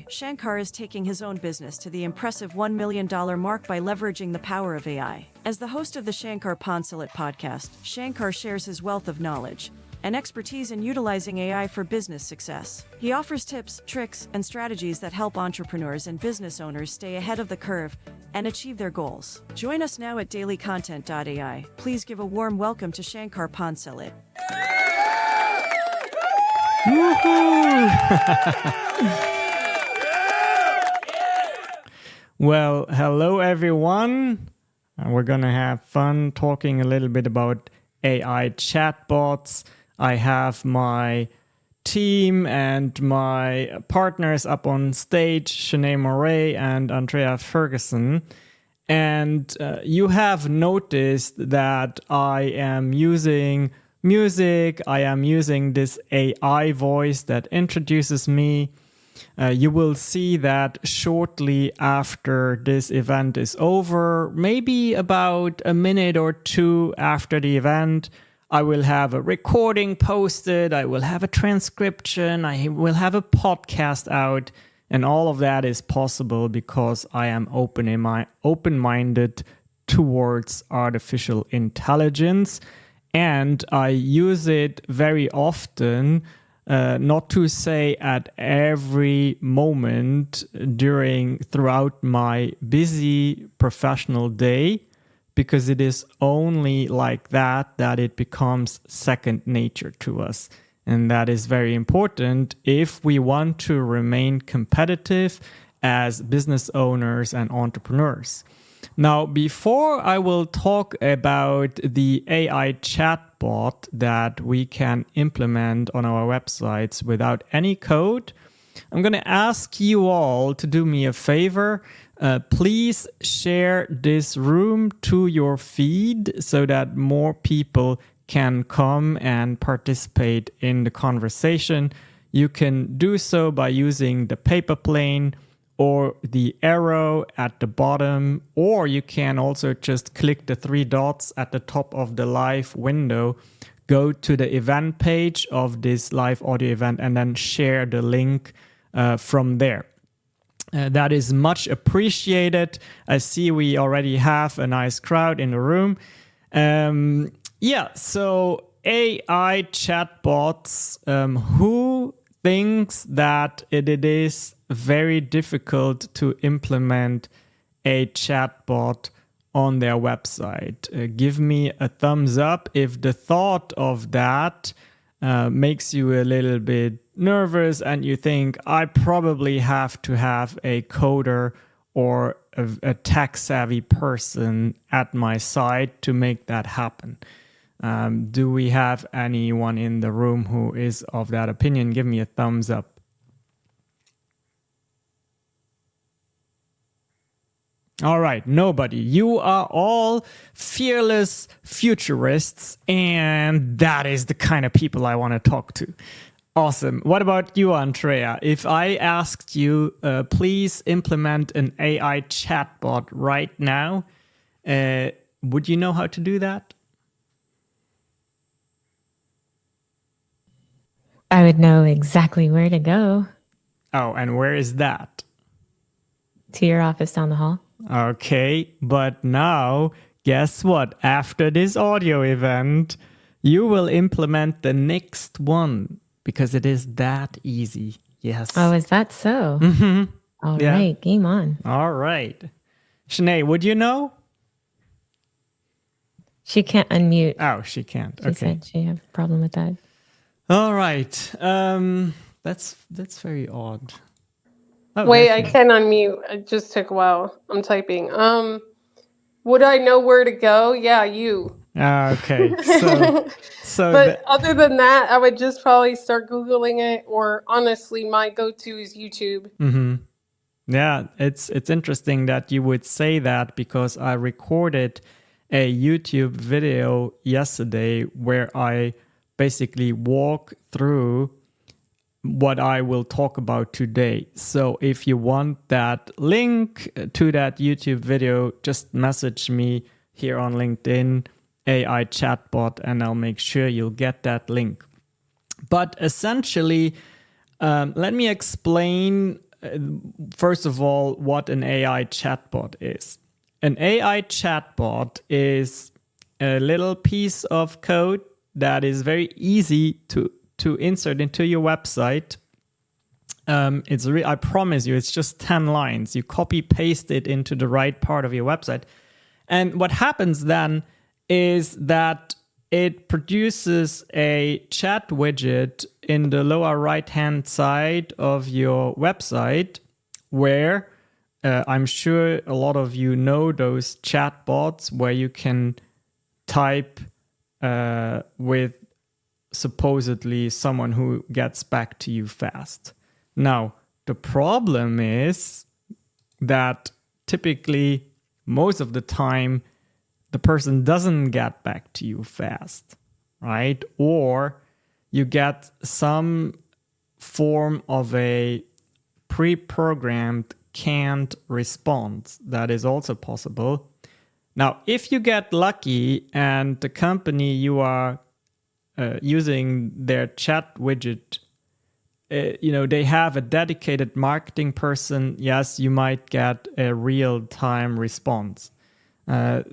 Shankar is taking his own business to the impressive $1 million mark by leveraging the power of AI. As the host of the Shankar Ponsalat podcast, Shankar shares his wealth of knowledge and expertise in utilizing AI for business success. He offers tips, tricks, and strategies that help entrepreneurs and business owners stay ahead of the curve and achieve their goals. Join us now at dailycontent.ai. Please give a warm welcome to Shankar Ponsalat. Well, hello everyone. We're gonna have fun talking a little bit about AI chatbots. I have my team and my partners up on stage, Shanae Moray and Andrea Ferguson. And you have noticed that I am using music. I am using this AI voice that introduces me. You will see that shortly after this event is over, maybe about a minute or two after the event, I will have a recording posted, I will have a transcription, I will have a podcast out, and all of that is possible because I am open-minded towards artificial intelligence, and I use it very often. Not to say at every moment throughout my busy professional day, because it is only like that it becomes second nature to us. And that is very important if we want to remain competitive as business owners and entrepreneurs. Now, before I will talk about the AI chatbot that we can implement on our websites without any code, I'm going to ask you all to do me a favor. Please share this room to your feed so that more people can come and participate in the conversation. You can do so by using the paper plane or the arrow at the bottom, or you can also just click the three dots at the top of the live window, go to the event page of this live audio event, and then share the link from there. That is much appreciated. I see we already have a nice crowd in the room. So AI chatbots, who thinks that it is very difficult to implement a chatbot on their website? Give me a thumbs up if the thought of that makes you a little bit nervous and you think I probably have to have a coder or a tech-savvy person at my side to make that happen. Do we have anyone in the room who is of that opinion? Give me a thumbs up. All right, nobody. You are all fearless futurists, and that is the kind of people I want to talk to. Awesome. What about you, Andrea? If I asked you, please implement an AI chatbot right now, would you know how to do that? I would know exactly where to go. Oh, and where is that? To your office down the hall. Okay, but now, guess what? After this audio event, you will implement the next one because it is that easy. Yes. Oh, is that so? Mm-hmm. All right, game on. All right. Shanae, would you know? She can't unmute. Oh, she can't. She said she had a problem with that. All right. That's very odd. Oh, wait, I can unmute. It just took a while. I'm typing. Would I know where to go? Yeah, you. Okay. So but other than that, I would just probably start Googling it, or honestly, my go-to is YouTube. Mm-hmm. Yeah, it's interesting that you would say that because I recorded a YouTube video yesterday where I basically walk through what I will talk about today. So if you want that link to that YouTube video, just message me here on LinkedIn, AI chatbot, and I'll make sure you'll get that link. But essentially, let me explain first of all, what an AI chatbot is. An AI chatbot is a little piece of code that is very easy to insert into your website. I promise you, it's just 10 lines. You copy paste it into the right part of your website. And what happens then is that it produces a chat widget in the lower right-hand side of your website where I'm sure a lot of you know those chatbots where you can type with supposedly someone who gets back to you fast. Now, the problem is that typically most of the time the person doesn't get back to you fast, right? Or you get some form of a pre-programmed canned response. That is also possible. Now, if you get lucky and the company you are using their chat widget, they have a dedicated marketing person, yes, you might get a real-time response.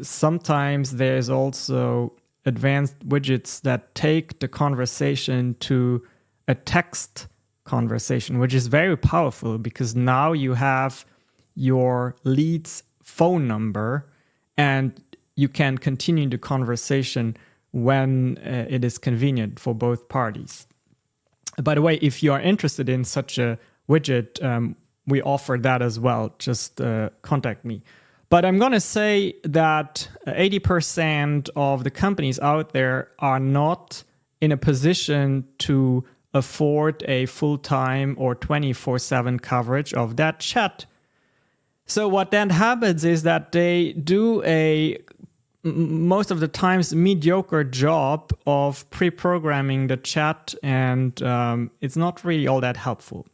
Sometimes there's also advanced widgets that take the conversation to a text conversation, which is very powerful because now you have your lead's phone number and you can continue the conversation when it is convenient for both parties. By the way, if you are interested in such a widget, we offer that as well. Just contact me. But I'm going to say that 80% of the companies out there are not in a position to afford a full-time or 24/7 coverage of that chat. So what then happens is that they do most of the times mediocre job of pre-programming the chat, and it's not really all that helpful.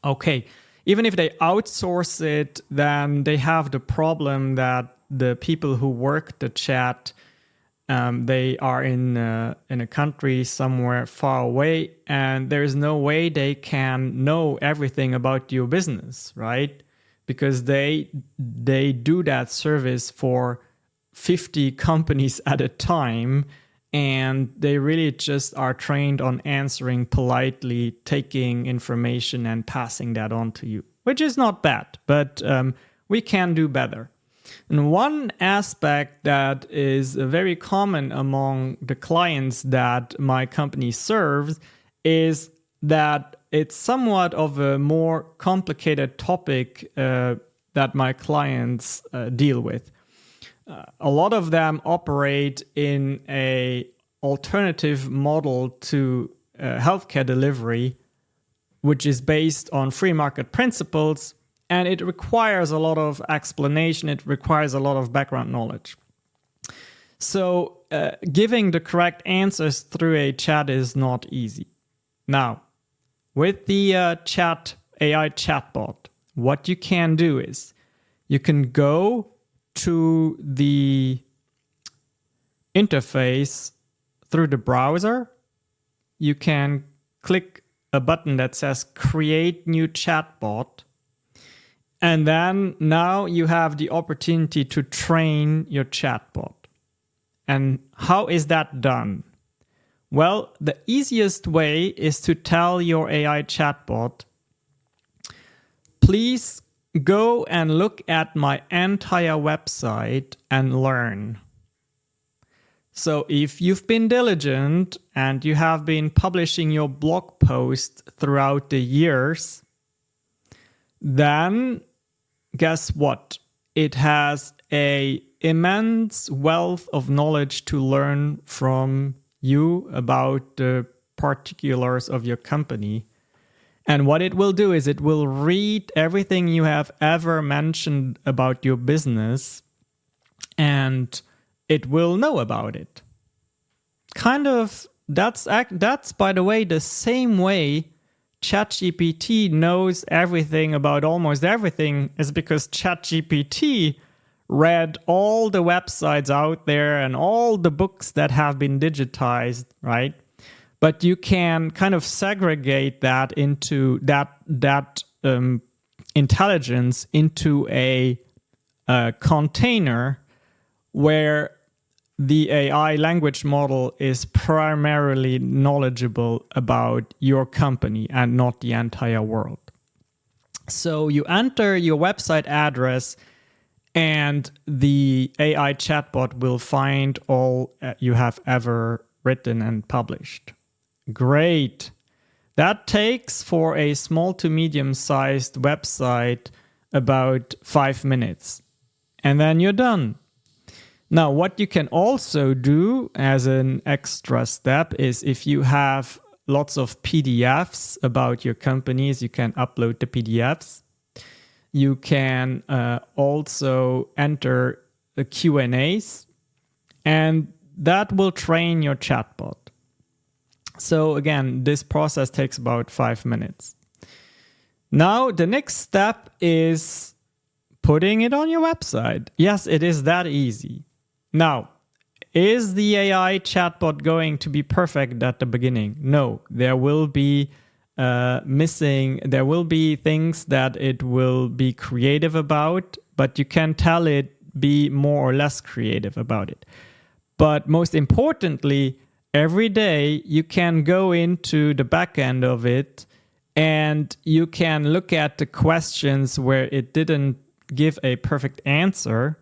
Okay, even if they outsource it, then they have the problem that the people who work the chat, they are in a country somewhere far away, and there is no way they can know everything about your business, right? Because they do that service for 50 companies at a time, and they really just are trained on answering politely, taking information and passing that on to you, which is not bad, but we can do better. And one aspect that is very common among the clients that my company serves is that it's somewhat of a more complicated topic that my clients deal with. A lot of them operate in an alternative model to healthcare delivery, which is based on free market principles, and it requires a lot of explanation. It requires a lot of background knowledge. So giving the correct answers through a chat is not easy. Now, with the AI chatbot, what you can do is you can go to the interface through the browser. You can click a button that says create new chatbot. And then now you have the opportunity to train your chatbot. And how is that done? Well, the easiest way is to tell your AI chatbot, please go and look at my entire website and learn. So if you've been diligent and you have been publishing your blog post throughout the years, then guess what? It has an immense wealth of knowledge to learn from you about the particulars of your company. And what it will do is it will read everything you have ever mentioned about your business, and it will know about it. That's by the way, the same way ChatGPT knows everything about almost everything is because ChatGPT read all the websites out there and all the books that have been digitized, right? But you can kind of segregate that into that intelligence into a container where the AI language model is primarily knowledgeable about your company and not the entire world. So you enter your website address and the AI chatbot will find all you have ever written and published. Great. That takes, for a small to medium-sized website, about 5 minutes. And then you're done. Now, what you can also do as an extra step is if you have lots of PDFs about your companies, you can upload the PDFs. You can also enter the Q&As, and that will train your chatbot. So again, this process takes about 5 minutes. Now, the next step is putting it on your website. Yes, it is that easy. Now, is the AI chatbot going to be perfect at the beginning? No, there will be there will be things that it will be creative about, but you can tell it be more or less creative about it. But most importantly, every day you can go into the back end of it and you can look at the questions where it didn't give a perfect answer.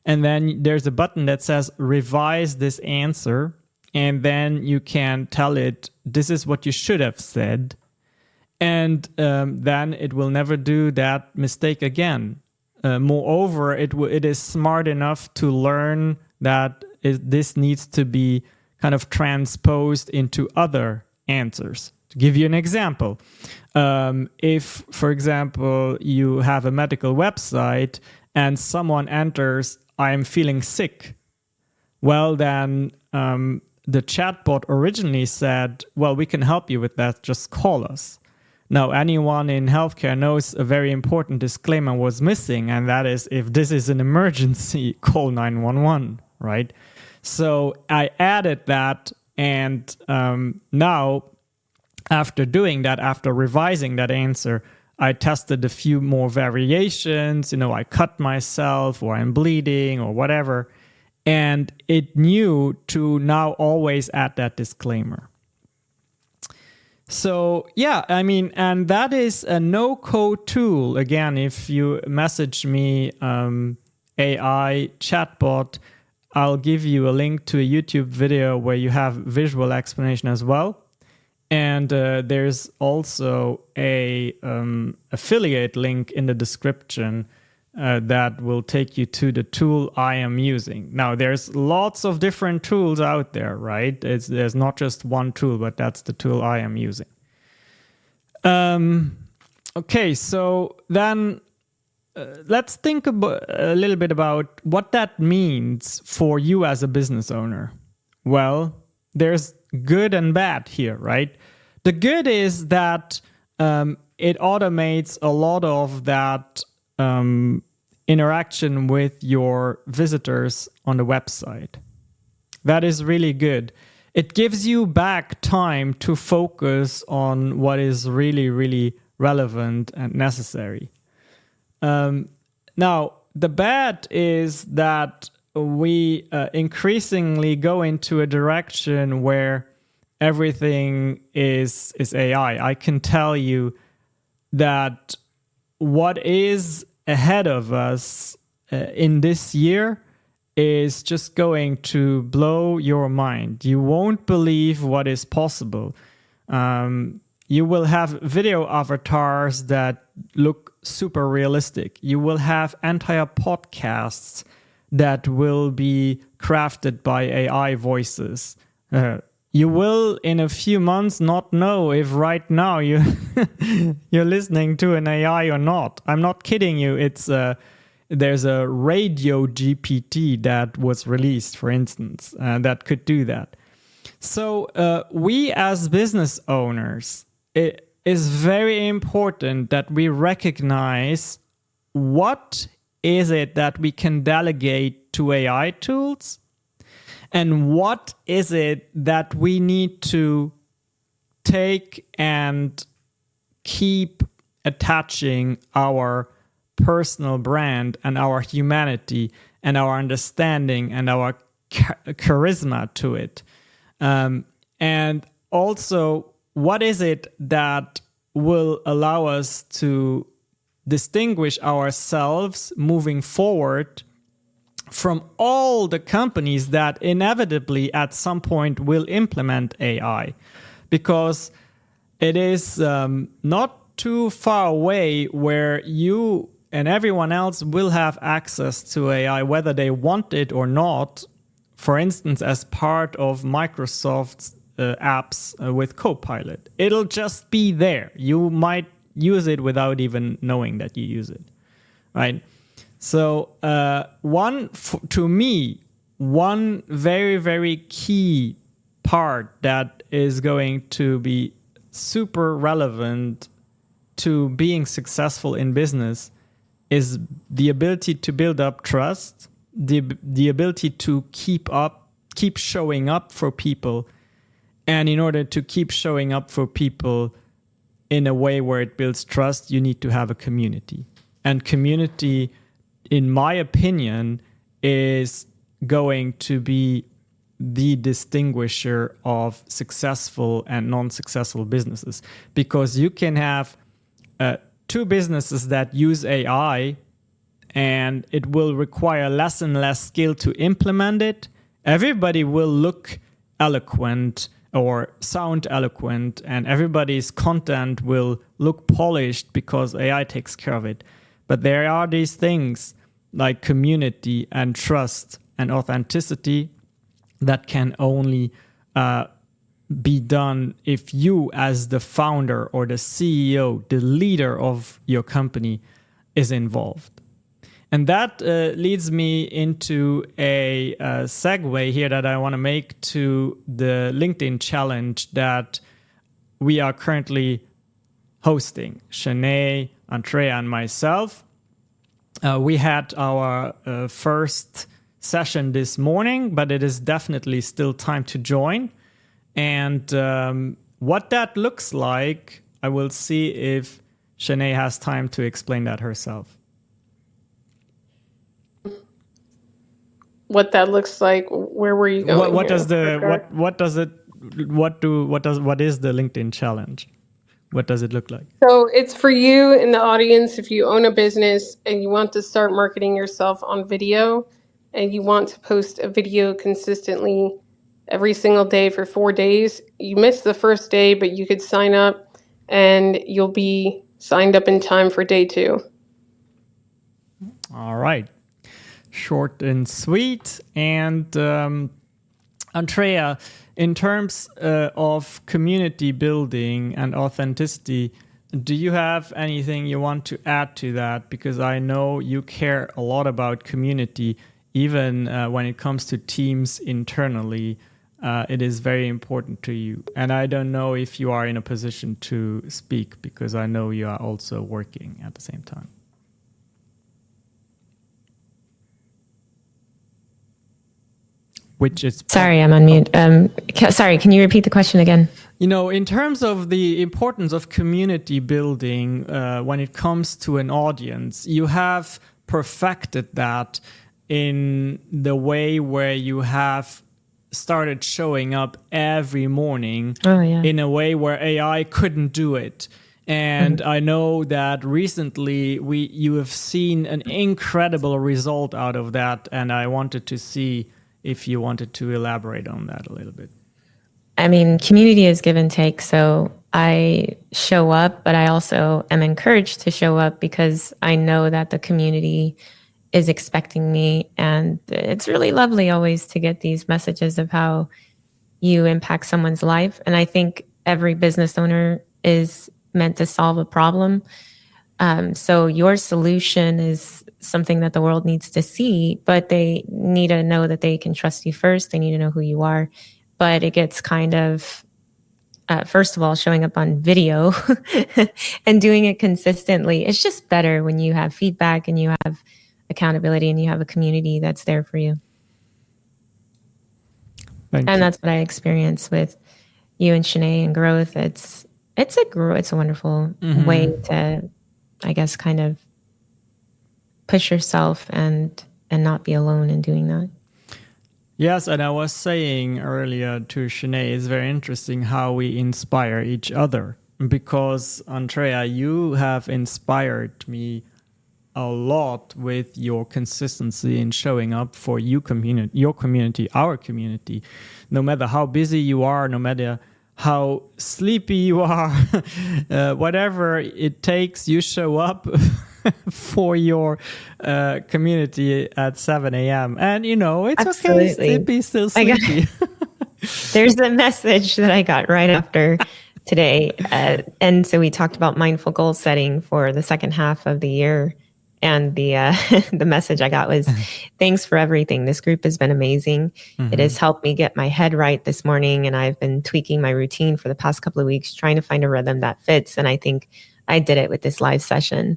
And then there's a button that says revise this answer. And then you can tell it, this is what you should have said. And then it will never do that mistake again. Moreover, it is smart enough to learn that this needs to be kind of transposed into other answers. To give you an example, if, for example, you have a medical website and someone enters, I'm feeling sick, well, then the chatbot originally said, well, we can help you with that, just call us. Now, anyone in healthcare knows a very important disclaimer was missing, and that is, if this is an emergency, call 911, right? So I added that, and now, after doing that, after revising that answer, I tested a few more variations. I cut myself, or I'm bleeding, or whatever. And it knew to now always add that disclaimer. So, yeah, and that is a no-code tool. Again, if you message me AI chatbot, I'll give you a link to a YouTube video where you have visual explanation as well. And there's also a affiliate link in the description that will take you to the tool I am using. Now, there's lots of different tools out there, right? There's not just one tool, but that's the tool I am using. Okay, so then let's think a little bit about what that means for you as a business owner. Well, there's good and bad here, right? The good is that it automates a lot of that interaction with your visitors on the website. That is really good. It gives you back time to focus on what is really, really relevant and necessary. Now, the bad is that we increasingly go into a direction where everything is AI. I can tell you that what is ahead of us in this year is just going to blow your mind. You won't believe what is possible. You will have video avatars that look super realistic. You will have entire podcasts that will be crafted by AI voices. You will, in a few months, not know if right now you're listening to an AI or not. I'm not kidding you. There's a radio GPT that was released, for instance, that could do that. So we as business owners, it is very important that we recognize what is it that we can delegate to AI tools, and what is it that we need to take and keep attaching our personal brand and our humanity and our understanding and our charisma to it. And also, what is it that will allow us to distinguish ourselves moving forward from all the companies that inevitably at some point will implement AI? Because it is not too far away where you and everyone else will have access to AI, whether they want it or not. For instance, as part of Microsoft's apps with Copilot. It'll just be there. You might use it without even knowing that you use it, right? So to me, one very, very key part that is going to be super relevant to being successful in business is the ability to build up trust, the ability to keep showing up for people. And in order to keep showing up for people in a way where it builds trust, you need to have a community. And community, in my opinion, is going to be the distinguisher of successful and non-successful businesses. Because you can have two businesses that use AI and it will require less and less skill to implement it. Everybody will look eloquent or sound eloquent, and everybody's content will look polished because AI takes care of it. But there are these things like community and trust and authenticity that can only be done if you, as the founder or the CEO, the leader of your company, is involved. And that leads me into a segue here that I want to make to the LinkedIn challenge that we are currently hosting. Shanae, Andrea, and myself. We had our first session this morning, but it is definitely still time to join. And what that looks like, I will see if Shanae has time to explain that herself. What that looks like? Where were you going? What is the LinkedIn challenge? What does it look like? So it's for you in the audience. If you own a business and you want to start marketing yourself on video, and you want to post a video consistently every single day for 4 days, you missed the first day, but you could sign up, and you'll be signed up in time for day 2. All right. Short and sweet. And Andrea, in terms of community building and authenticity, do you have anything you want to add to that? Because I know you care a lot about community, even when it comes to teams internally. It is very important to you. And I don't know if you are in a position to speak, because I know you are also working at the same time. Which is sorry, I'm on mute. Sorry, can you repeat the question again? You know, in terms of the importance of community building when it comes to an audience, you have perfected that in the way where you have started showing up every morning in a way where AI couldn't do it. And I know that recently you have seen an incredible result out of that, and I wanted to see if you wanted to elaborate on that a little bit. I mean, community is give and take. So I show up, but I also am encouraged to show up because I know that the community is expecting me. And it's really lovely always to get these messages of how you impact someone's life. And I think every business owner is meant to solve a problem. So your solution is something that the world needs to see, but they need to know that they can trust you first. They need to know who you are. But it gets kind of, first of all, showing up on video and doing it consistently. It's just better when you have feedback and you have accountability and you have a community that's there for you. Thank you. That's what I experience with you and Shanae and growth. It's a wonderful way I guess, kind of push yourself and not be alone in doing that. Yes, and I was saying earlier to Shanae, it's very interesting how we inspire each other, because Andrea, you have inspired me a lot with your consistency in showing up for your community, our community. No matter how busy you are, no matter how sleepy you are, whatever it takes, you show up for your community at 7 a.m. And, it's Absolutely. okay to be still sleepy. There's a message that I got right after today. And so we talked about mindful goal setting for the second half of the year. And the the message I got was, thanks for everything. This group has been amazing. Mm-hmm. It has helped me get my head right this morning. And I've been tweaking my routine for the past couple of weeks, trying to find a rhythm that fits. And I think I did it with this live session.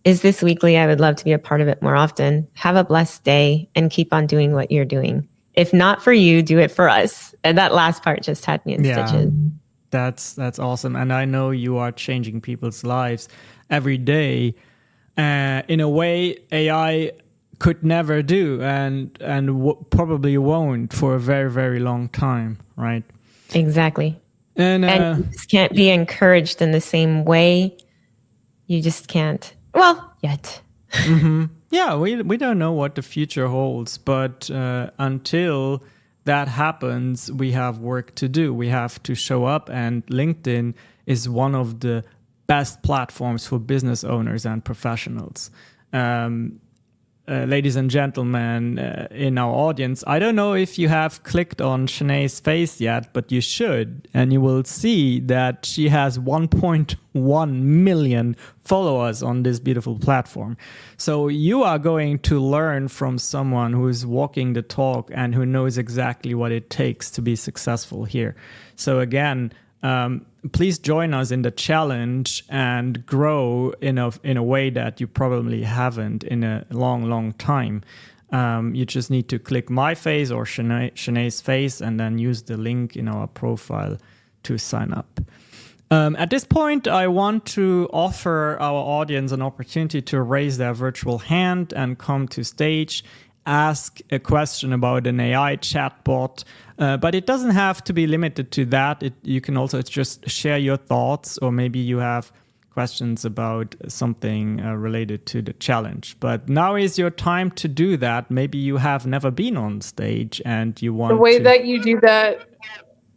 Is this weekly? I would love to be a part of it more often. Have a blessed day and keep on doing what you're doing. If not for you, do it for us. And that last part just had me in stitches. That's awesome. And I know you are changing people's lives every day. In a way AI could never do, and probably won't for a very, very long time, right? Exactly. And you just can't be encouraged in the same way. You just can't. Well, yet. Mm-hmm. Yeah, we don't know what the future holds, but until that happens, we have work to do. We have to show up, and LinkedIn is one of the best platforms for business owners and professionals. Ladies and gentlemen in our audience, I don't know if you have clicked on Shanae's face yet, but you should, and you will see that she has 1.1 million followers on this beautiful platform. So you are going to learn from someone who is walking the talk and who knows exactly what it takes to be successful here. So again, please join us in the challenge and grow in a way that you probably haven't in a long, long time. You just need to click my face or Shanae's face and then use the link in our profile to sign up. At this point, I want to offer our audience an opportunity to raise their virtual hand and come to stage, ask a question about an AI chatbot, but it doesn't have to be limited to that. You can also just share your thoughts, or maybe you have questions about something related to the challenge. But now is your time to do that. Maybe you have never been on stage and you want to... The way that you do that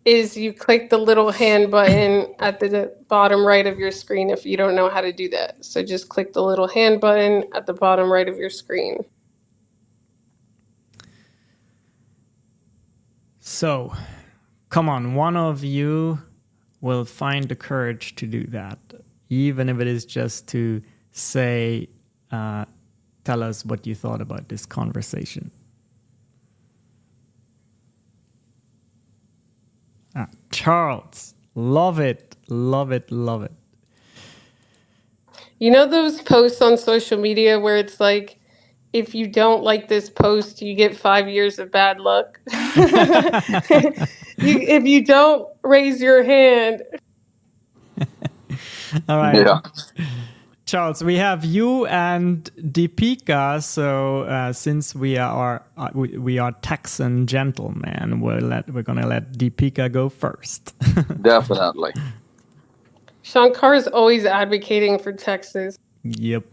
is you click the little hand button at the bottom right of your screen if you don't know how to do that. So just click the little hand button at the bottom right of your screen. So, come on, one of you will find the courage to do that, even if it is just to say, tell us what you thought about this conversation. Charles, love it, love it, love it. You know those posts on social media where it's like, if you don't like this post, you get 5 years of bad luck. If you don't raise your hand. All right. Yeah. Charles, we have you and Deepika. So since we are Texan gentlemen, we're gonna let Deepika go first. Definitely. Shankar is always advocating for Texas. Yep.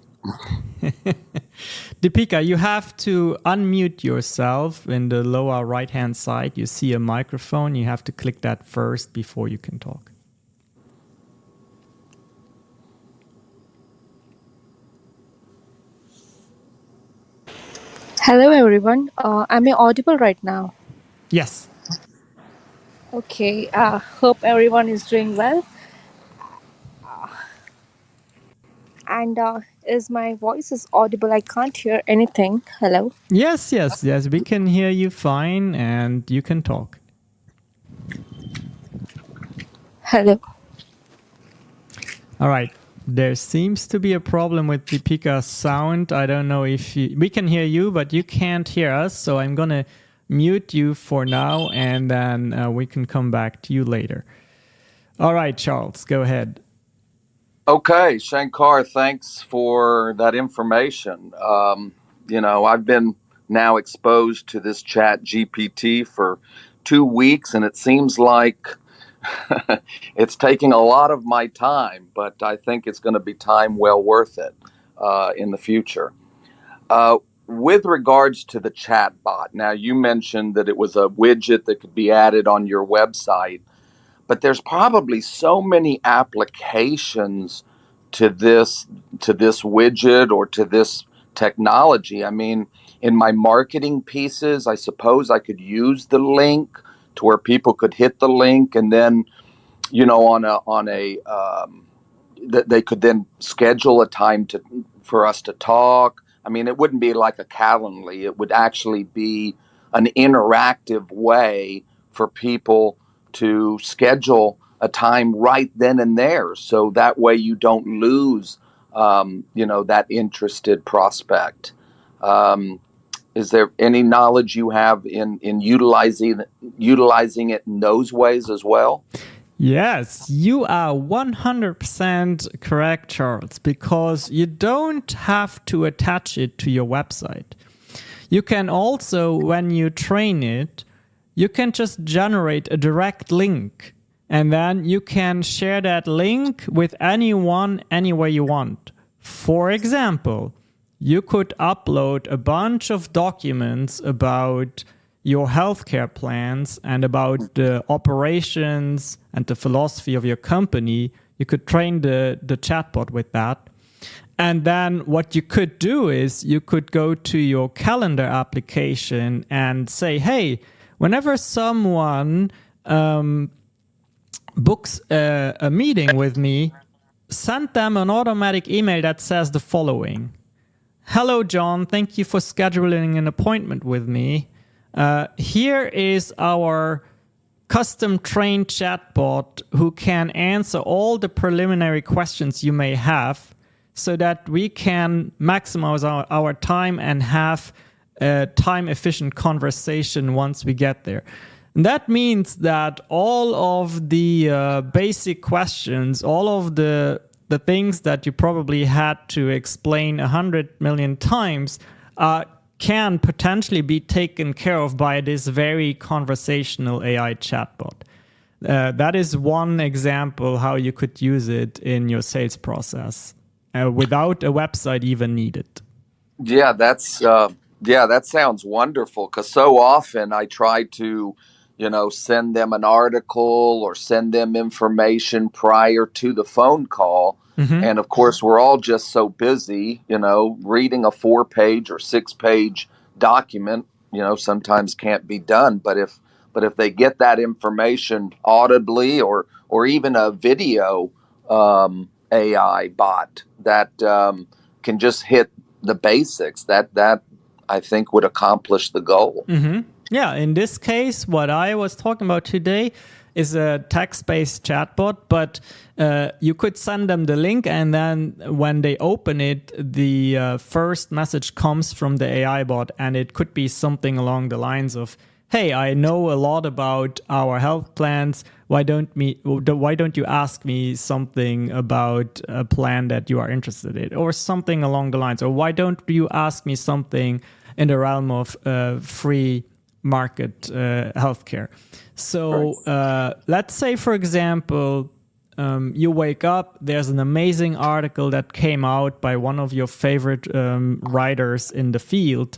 Deepika, you have to unmute yourself in the lower right-hand side. You see a microphone. You have to click that first before you can talk. Hello, everyone. Am I audible right now? Yes. Okay. Hope everyone is doing well. And is my voice is audible? I can't hear anything. Hello? Yes. We can hear you fine, and you can talk. Hello. All right. There seems to be a problem with Deepika's sound. I don't know if we can hear you, but you can't hear us. So I'm going to mute you for now, and then we can come back to you later. All right, Charles, go ahead. Okay, Shankar, thanks for that information. I've been now exposed to this chat GPT for 2 weeks, and it seems like it's taking a lot of my time, but I think it's going to be time well worth it in the future. Uh, with regards to the chatbot, now you mentioned that it was a widget that could be added on your website, but there's probably so many applications to this widget or to this technology. I mean, in my marketing pieces, I suppose I could use the link to where people could hit the link, and then that they could then schedule a time for us to talk. I mean, it wouldn't be like a Calendly. It would actually be an interactive way for people to schedule a time right then and there. So that way you don't lose, that interested prospect. Um, is there any knowledge you have in utilizing it in those ways as well? Yes, you are 100% correct, Charles, because you don't have to attach it to your website. You can also, when you train it, you can just generate a direct link, and then you can share that link with anyone, anywhere you want. For example, you could upload a bunch of documents about your healthcare plans and about the operations and the philosophy of your company. You could train the chatbot with that. And then what you could do is you could go to your calendar application and say, hey, whenever someone books a meeting with me, send them an automatic email that says the following. Hello, John. Thank you for scheduling an appointment with me. Here is our custom trained chatbot who can answer all the preliminary questions you may have so that we can maximize our time and have a time efficient conversation once we get there. And that means that all of the basic questions, all of the things that you probably had to explain 100 million times can potentially be taken care of by this very conversational AI chatbot. That is one example how you could use it in your sales process without a website even needed. Yeah, that sounds wonderful. Because so often I try to, send them an article or send them information prior to the phone call. Mm-hmm. And of course, we're all just so busy, reading a 4-page or 6-page document, sometimes can't be done. But if they get that information audibly or even a video AI bot that can just hit the basics, that I think would accomplish the goal. Mm-hmm. Yeah, in this case, what I was talking about today is a text-based chatbot, but you could send them the link, and then when they open it, the first message comes from the AI bot, and it could be something along the lines of, hey, I know a lot about our health plans. Why don't you ask me something about a plan that you are interested in, or something along the lines, or why don't you ask me something in the realm of free market healthcare? So let's say, for example, you wake up, there's an amazing article that came out by one of your favorite writers in the field.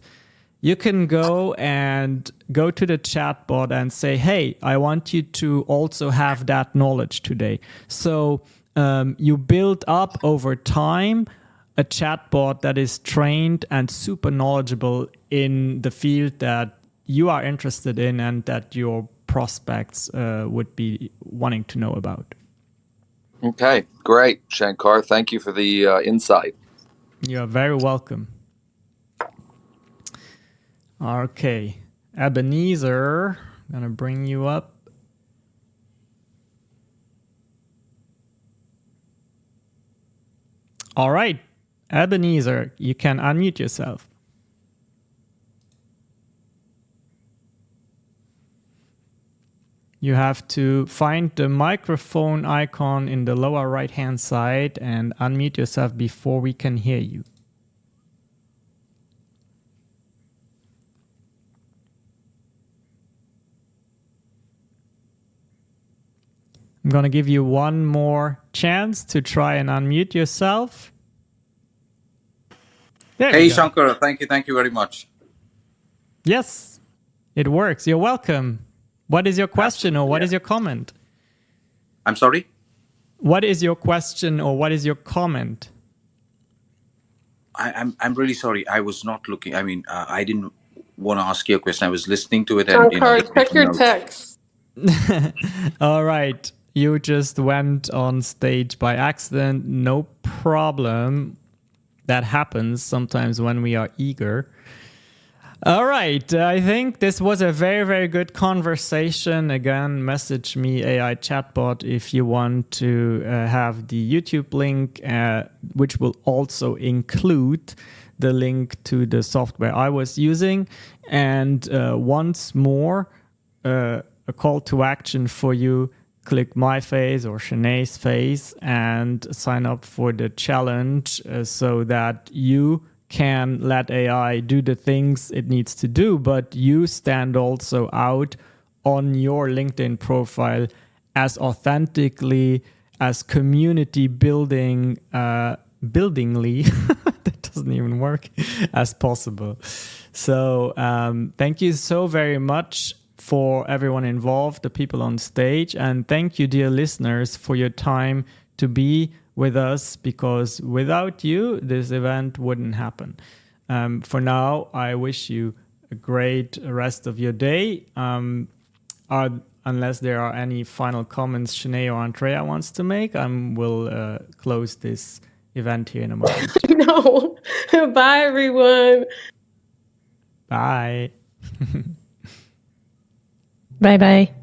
You can go to the chatbot and say, hey, I want you to also have that knowledge today. So you build up over time a chatbot that is trained and super knowledgeable in the field that you are interested in and that your prospects would be wanting to know about. Okay, great, Shankar. Thank you for the insight. You're very welcome. Okay, Ebenezer, I'm going to bring you up. All right, Ebenezer, you can unmute yourself. you have to find the microphone icon in the lower right-hand side and unmute yourself before we can hear you. I'm going to give you one more chance to try and unmute yourself. There Hey, we go. Shankar, thank you very much. Yes, it works. You're welcome. What is your question or what is your comment? I'm sorry? What is your question or what is your comment? I'm really sorry. I was not looking. I mean, I didn't want to ask you a question. I was listening to it and, Shankar, just check taking your notes. text. All right. You just went on stage by accident. No problem. That happens sometimes when we are eager. All right. I think this was a very, very good conversation. Again, message me AI Chatbot if you want to have the YouTube link, which will also include the link to the software I was using. And once more, a call to action for you. Click my face or Shanae's face and sign up for the challenge so that you can let AI do the things it needs to do, but you stand also out on your LinkedIn profile as authentically, as community buildingly, that doesn't even work, as possible. So thank you so very much for everyone involved, the people on stage, and thank you, dear listeners, for your time to be with us, because without you, this event wouldn't happen. For now, I wish you a great rest of your day. Unless there are any final comments Shanae or Andrea wants to make, I will close this event here in a moment. No. Bye, everyone. Bye. Bye bye.